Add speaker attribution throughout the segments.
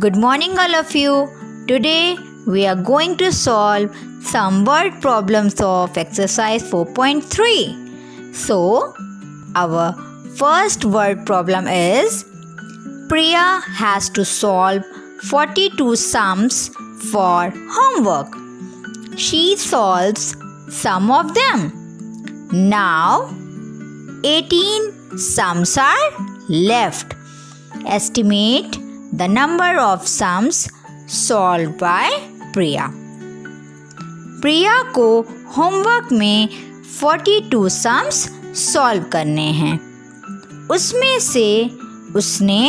Speaker 1: Good morning all of you. Today we are going to solve some word problems of exercise 4.3. So our first word problem is Priya has to solve 42 sums for homework. She solves some of them. Now 18 sums are left. Estimate the number of sums solved by Priya. प्रिया को homework में 42 sums solve करने हैं. उसमें से उसने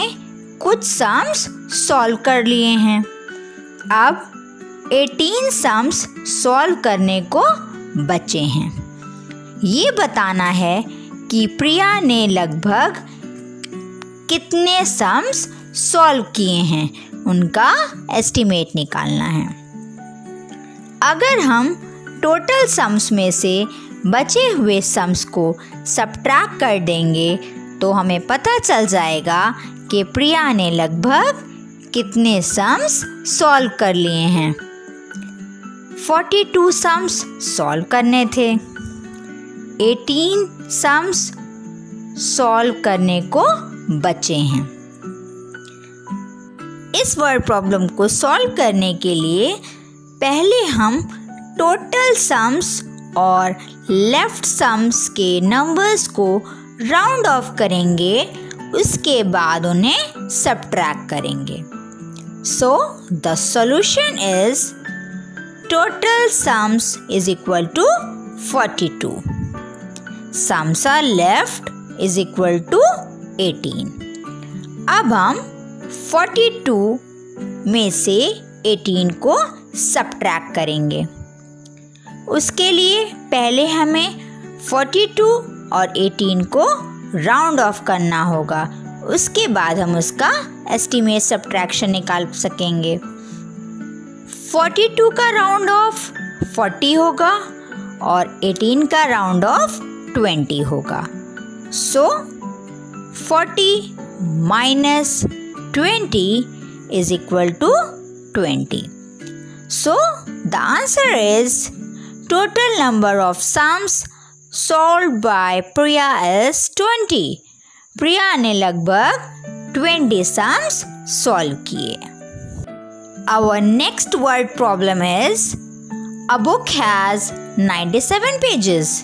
Speaker 1: कुछ sums solve कर लिए हैं. अब 18 सम्स सॉल्व करने को बचे हैं. ये बताना है कि प्रिया ने लगभग कितने सम्स सॉल्व किए हैं, उनका एस्टिमेट निकालना है. अगर हम टोटल सम्स में से बचे हुए सम्स को सब्ट्रैक्ट कर देंगे तो हमें पता चल जाएगा कि प्रिया ने लगभग कितने सम्स सॉल्व कर लिए हैं. 42 सम्स सॉल्व करने थे. 18 सम्स सॉल्व करने को बचे हैं. इस वर्ड प्रॉब्लम को सॉल्व करने के लिए पहले हम टोटल सम्स और लेफ्ट सम्स के नंबर्स को राउंड ऑफ करेंगे. उसके बाद उन्हें सब्ट्रैक्ट करेंगे. So the solution is total sums is equal to 42. Sums are left is equal to 18. अब हम 42 में से 18 को सब्ट्रैक्ट करेंगे. उसके लिए पहले हमें 42 और 18 को राउंड ऑफ करना होगा. उसके बाद हम उसका एस्टिमेट सब्ट्रैक्शन निकाल सकेंगे. 42 का राउंड ऑफ 40 होगा और 18 का राउंड ऑफ 20 होगा. सो 40 minus 20 is equal to 20. So the answer is total number of sums solved by Priya is 20. Priya ने लगभग 20 sums solve किए. Our next word problem is a book has 97 pages.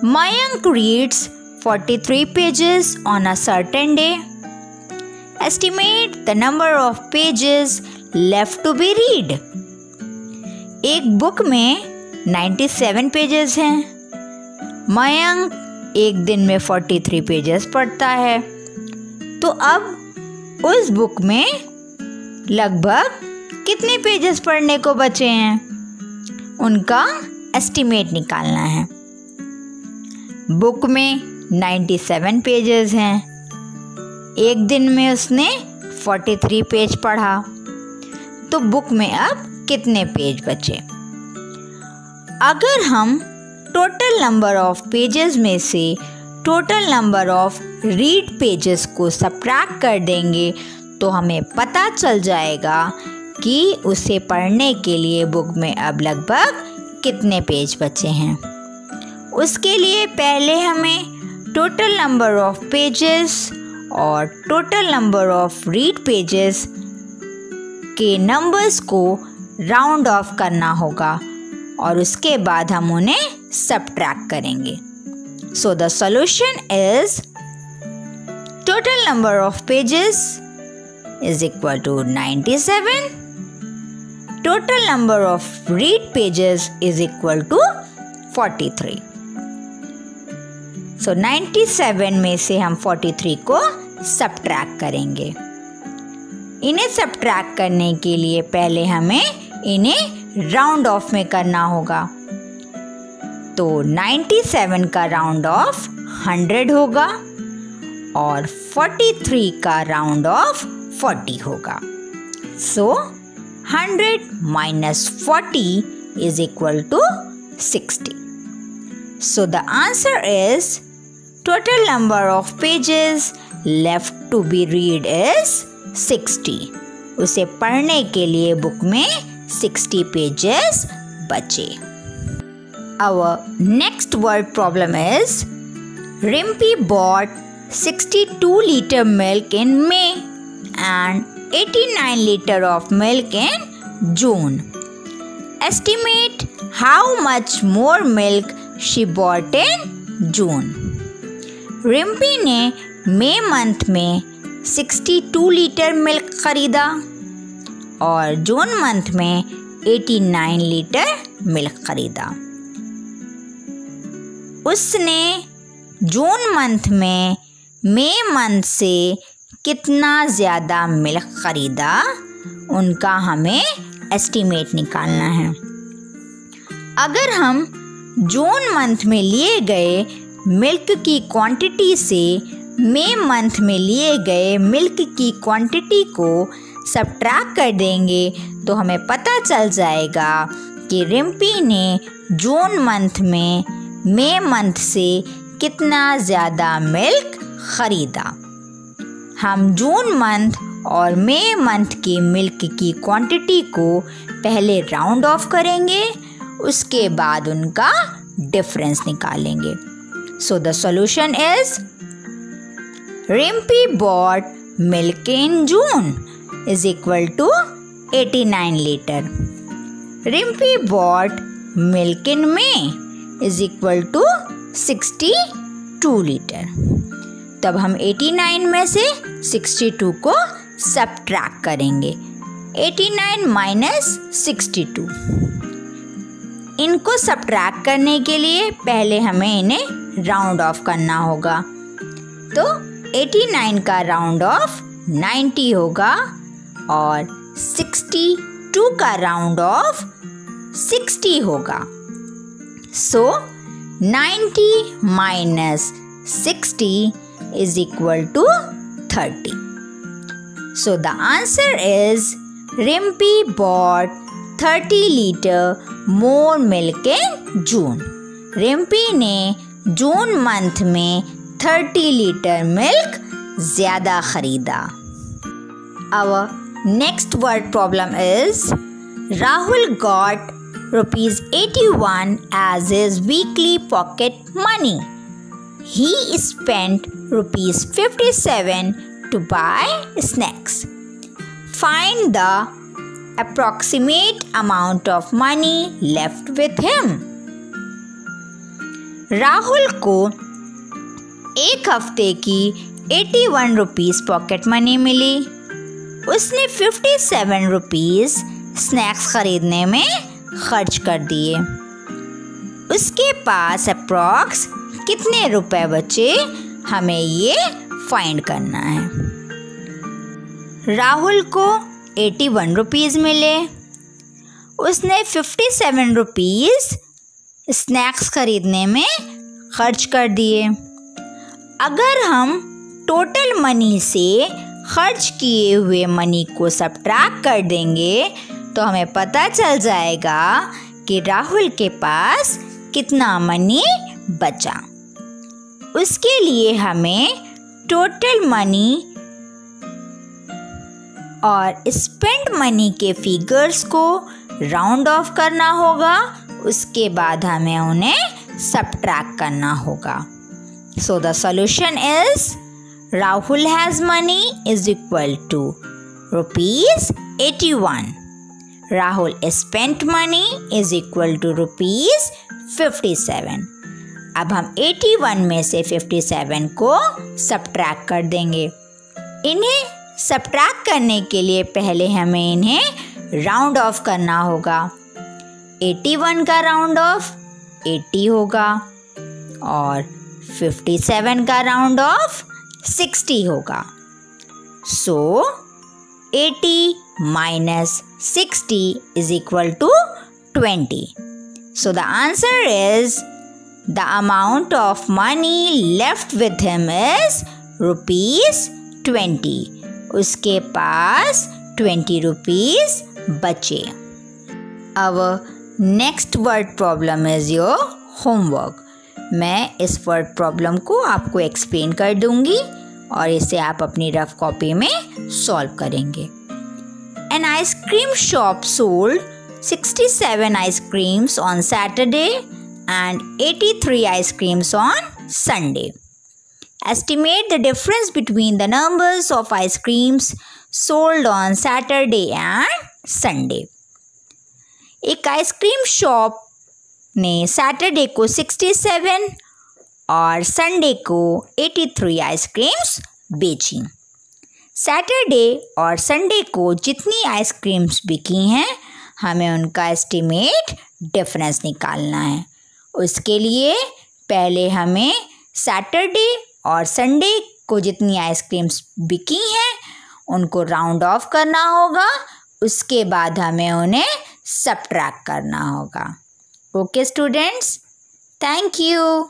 Speaker 1: Mayank reads 43 pages on a certain day. Estimate the number of pages left to be read. एक book में 97 pages हैं. मयंक एक दिन में 43 pages पढ़ता है. तो अब उस बुक में लगभग कितने पेजेस पढ़ने को बचे हैं, उनका एस्टिमेट निकालना है. बुक में 97 पेजेस हैं. एक दिन में उसने 43 पेज पढ़ा. तो बुक में अब कितने पेज बचे? अगर हम टोटल नंबर ऑफ पेजेस में से total number of read pages को सब्ट्रैक्ट कर देंगे तो हमें पता चल जाएगा कि उसे पढ़ने के लिए बुक में अब लगभग कितने पेज बचे हैं. उसके लिए पहले हमें टोटल नंबर ऑफ पेजेस और total number of read pages के नंबर्स को राउंड ऑफ करना होगा और उसके बाद हम उन्हें सब्ट्रैक्ट करेंगे. So the solution is total number of pages is equal to 97. Total number of read pages is equal to 43. So 97 में से हम 43 को सब्ट्रैक्ट करेंगे. इन्हें सब्ट्रैक्ट करने के लिए पहले हमें इन्हें राउंड ऑफ में करना होगा. तो 97 का राउंड ऑफ 100 होगा और 43 का राउंड ऑफ 40 होगा. सो 100 minus 40 is equal to 60. So the answer is total number of pages left to be read is 60. उसे पढ़ने के लिए बुक में 60 पेजेस बचे। Our next word problem is Rimpy bought 62-liter milk in May and 89 liter of milk in June. Estimate how much more milk she bought in June. Rimpy ने मई month में 62 litre milk खरीदा और June month में 89 litre milk खरीदा। उसने June month में मई month से कितना ज़्यादा मिल्क खरीदा, उनका हमें एस्टीमेट निकालना है। अगर हम जून मंथ में लिए गए मिल्क की क्वांटिटी से मई मंथ में लिए गए मिल्क की क्वांटिटी को सबट्रैक्ट कर देंगे तो हमें पता चल जाएगा कि रिम्पी ने जून मंथ में मई मंथ से कितना ज़्यादा मिल्क खरीदा। हम जून मंथ और मई मंथ की मिल्क की क्वांटिटी को पहले राउंड ऑफ करेंगे, उसके बाद उनका डिफरेंस निकालेंगे। So the solution is Rimpi bought milk in June is equal to 89 litre. Rimpi bought milk in May is equal to 62 litre. तब हम 89 में से 62 को सबट्रैक्ट करेंगे। 89 माइनस 62। इनको सबट्रैक्ट करने के लिए पहले हमें इन्हें राउंड ऑफ करना होगा। तो 89 का राउंड ऑफ 90 होगा और 62 का राउंड ऑफ 60 होगा। सो 90 minus 60 is equal to 30. So the answer is Rimpy bought 30 liter more milk in June. Rimpy ने जून मंथ में 30 लीटर मिल्क ज़्यादा खरीदा। Our next word problem is Rahul got ₹81 as his weekly pocket money. He spent ₹57 to buy snacks. Find the approximate amount of money left with him. Rahul को एक हफ्ते की 81 rupees pocket money मिली। उसने 57 rupees snacks खरीदने में खर्च कर दिए। उसके पास अप्रॉक्स कितने रुपए बचे, हमें ये फाइंड करना है। राहुल को 81 रुपीस मिले। उसने 57 रुपीस स्नैक्स खरीदने में खर्च कर दिए। अगर हम टोटल मनी से खर्च किए हुए मनी को सबट्रैक्ट कर देंगे तो हमें पता चल जाएगा कि राहुल के पास कितना मनी बचा। उसके लिए हमें टोटल मनी और स्पेंड मनी के फिगर्स को राउंड ऑफ करना होगा। उसके बाद हमें उन्हें सबट्रैक्ट करना होगा। So the solution is Rahul has money is equal to ₹81. Rahul spent money is equal to ₹57. अब हम 81 में से 57 को सबट्रैक्ट कर देंगे। इन्हें सबट्रैक्ट करने के लिए पहले हमें इन्हें राउंड ऑफ करना होगा। 81 का राउंड ऑफ 80 होगा और 57 का राउंड ऑफ 60 होगा। सो 80 minus 60 is equal to 20. So the answer is the amount of money left with him is ₹20. उसके पास 20 rupees बचे। Our next word problem is your homework. मैं इस वर्ड प्रॉब्लम को आपको एक्सप्लेन कर दूंगी और इसे आप अपनी रफ कॉपी में सॉल्व करेंगे। An ice cream shop sold 67 ice creams on Saturday and 83 ice creams on Sunday. Estimate the difference between the numbers of ice creams sold on Saturday and Sunday. एक ice cream shop ने Saturday को 67 और Sunday को 83 ice creams बेची। Saturday और Sunday को जितनी ice creams बिकी हैं हमें उनका एस्टिमेट डिफरेंस निकालना है। उसके लिए पहले हमें सैटरडे और संडे को जितनी आइसक्रीम्स बिकी हैं उनको राउंड ऑफ करना होगा, उसके बाद हमें उन्हें सबट्रैक्ट करना होगा। Okay students, thank you.